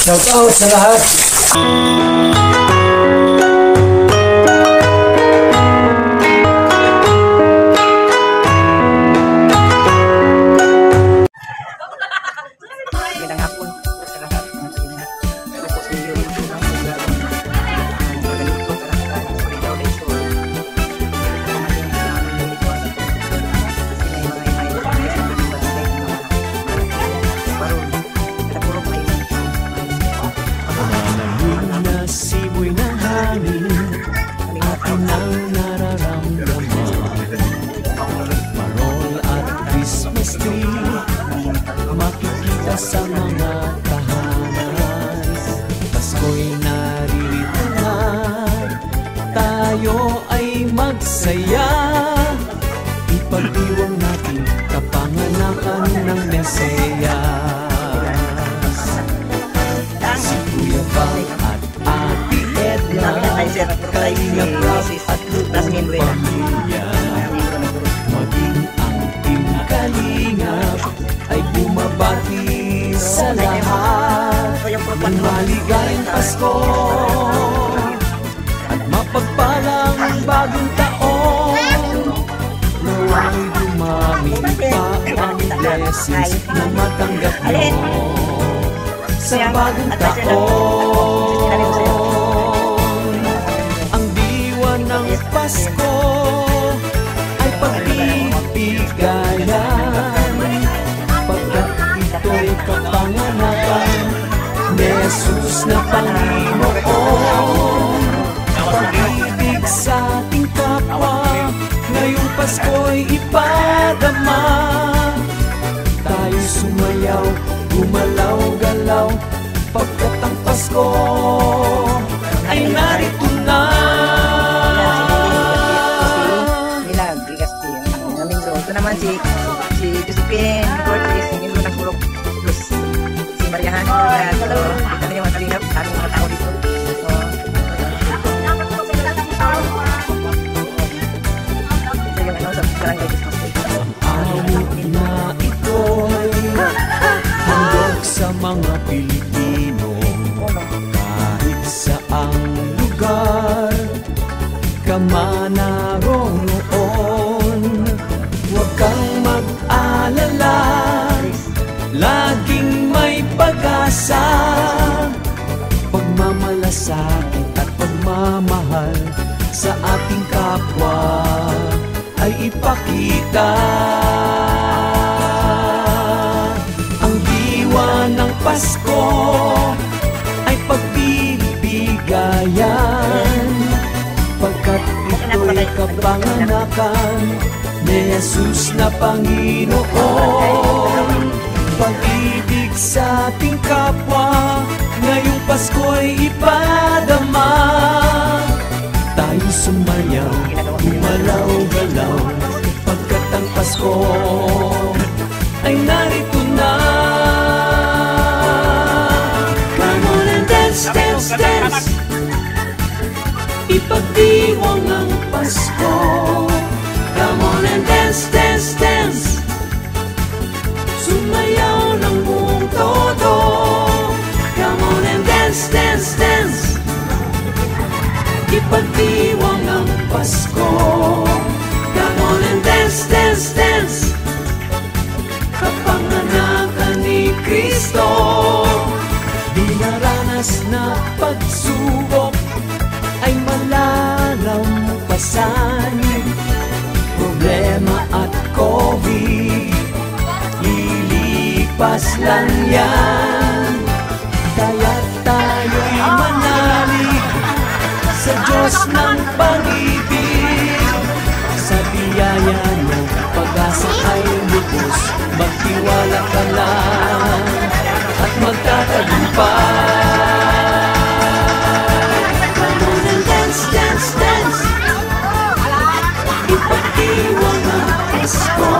Shout out sa lahat. Sa mga tahanan, Pasko'y naririto na, tayo ay magsaya. Ipagdiwang natin kapanganakan ng Mesiyas. Si Kuya Val at Ate Edna, Kalinga Prab at Lutang Pamilya, maging ang Team Kalingap ay bumabati sa lahat ng maligayang Pasko at mapagpalang bagong taon. Nawa'y dumami pa ang blessings na matanggap nyo sa bagong taon. Ang diwa ng Pasko ay pagbibigayan, ito'y kapanganakan ni Jesus na Panginoon. Pag-ibig sa ating kapwa, ngayong Pasko'y ipadama. Tayo sumayaw, gumalaw-galaw, pagkat ang Pasko ay narito na. Ito naman si Josephine Cortez, hindi mo nagpulok plus si Mariahan. Ito na yung mga kalingap, daming mga tao dito. Ito yung sa Barangay Christmas Day. Awit na ito'y handog sa mga Pilipino, kahit saang lugar ka man naroon. Huwag kang mag-alala, laging may pag-asa. Pagmamalasakit at pagmamahal sa ating kapwa ay ipakita. Ang diwa ng Pasko ay pagbibigayan, pagkat ito'y kapanganakan ni Jesus na Panginoon. Pag-ibig sa ating kapwa, ngayong Pasko'y ipadama. Tayo sumayaw, gumalaw-galaw, pagkat ang Pasko ay narito na. Come on and dance, dance, dance, ipagdiwang ang Pasko. Come on and dance, dance, dance, sumayaw ng buong todo. Come on and dance, dance, dance, ipagdiwang ang Pasko. Come on and dance, dance, dance, kapanganakan ni Kristo. Dinaranas na pagsubok ay malalampasan, problema at COVID, lilipas lang yan. Kaya tayo'y manalig sa Diyos ng pag-ibig, sa biyaya ng pag-asa ay lubos. Magtiwala ka lang at magtatagumpay. Come on and dance, dance, dance, ipagdiwang ang Pasko.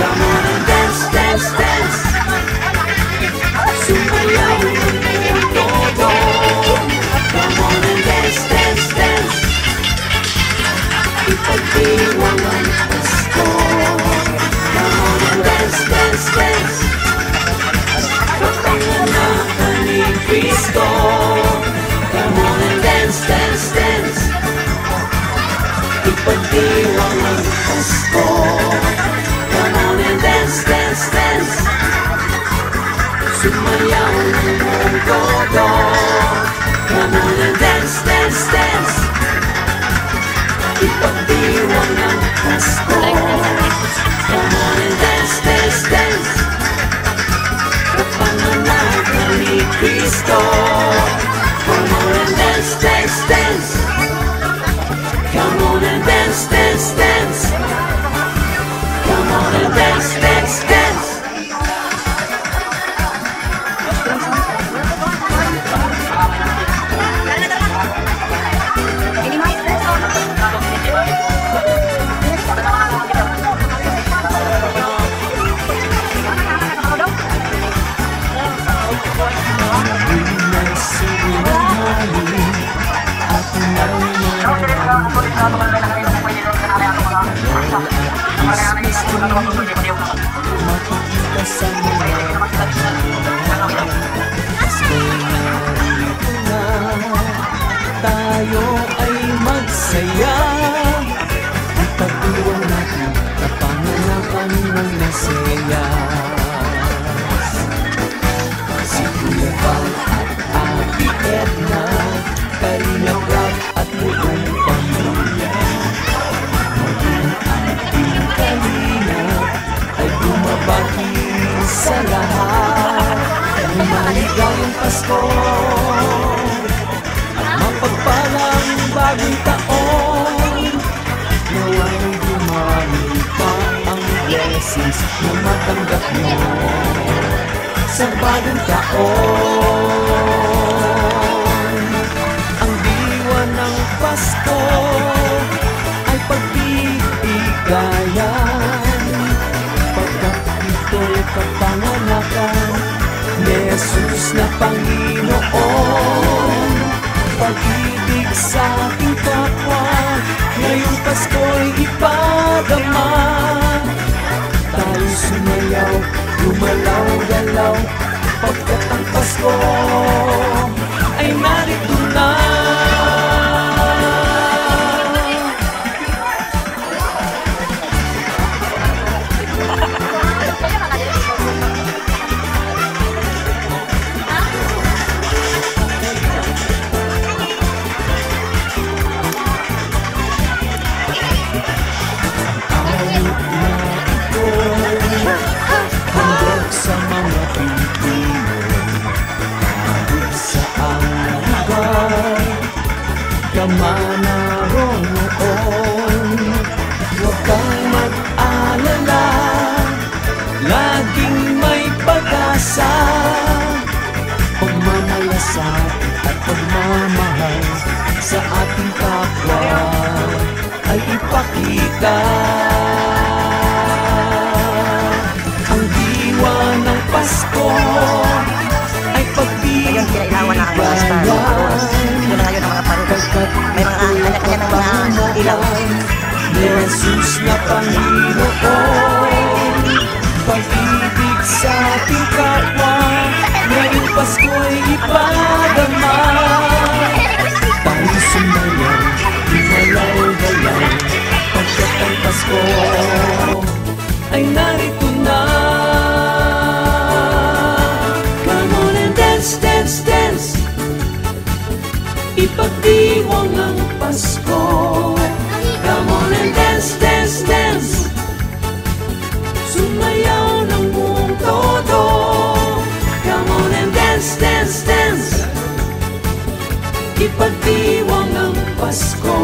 Come on and dance, dance, dance, sumayaw ng buong todo. Come on and dance, dance, dance, Sumayaw ng buong todo. Come on and dance, dance, dance. Ipagdiwang ng Pasko. Come on and dance, dance, dance. Kapanganakan ni Kristo. Come on and dance, dance, dance. Come on and dance, dance, dance. Come on and dance, dance, dance. Makikita sa mga Pasko'y narito na, tayo ay magsaya. Ipagdiwang natin kapanganakan ng Mesiyas. Si Kuya Val at Ate Edna, Kalingap Rab at buong pamilya, maging ating kalingap ay bumabati sa lahat. Maligayang Pasko at mapagpalang bagong taon. Nawa'y dumami pa ang blessings na matanggap mo sa bagong taon. Ang diwa ng Pasko ay pagbibigayan, pagkat ito'y kapanganakan ni Jesus na Panginoon. Pag-ibig sa ating kapwa, ngayong Pasko'y ipadama. Tayo sumayaw, gumalaw-galaw, pagkat ang Pasko ay narito na. Sa mga Pilipino, kahit saang lugar ka man naroon, huwag kang mag-alala, laging may pag-asa. Pagmamalasakit at pagmamahal sa ating kapwa ay ipakita. Ng Pasko ay pagbibigayan, pagkat May mga kanya-kanya ng mga ilaw. ni Jesus na Panginoon. Pag-ibig sa ating kapwa, ngayong Pasko'y ipadama. Tayo sumayaw, gumalaw-galaw, pagkat ang Pasko ay narito na. Dance, dance. Ipagdiwang ang Pasko. Come on and dance, dance, dance. Sumayaw ng buong todo. Come on and dance, dance, dance. Ipagdiwang ang Pasko.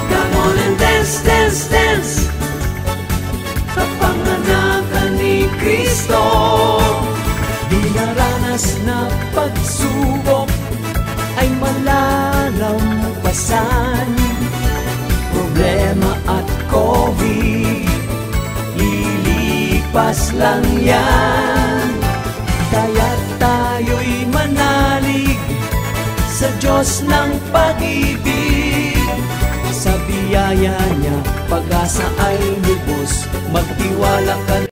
Come on and dance, dance, dance. Kapanganakan ni Kristo. Dinaranas na pagsubok ay malalampasan. Problema at COVID, lilipas lang yan. Kaya tayo'y manalig sa Diyos ng pag-ibig. Sa biyaya niya, pag-asa ay lubos, magtiwala ka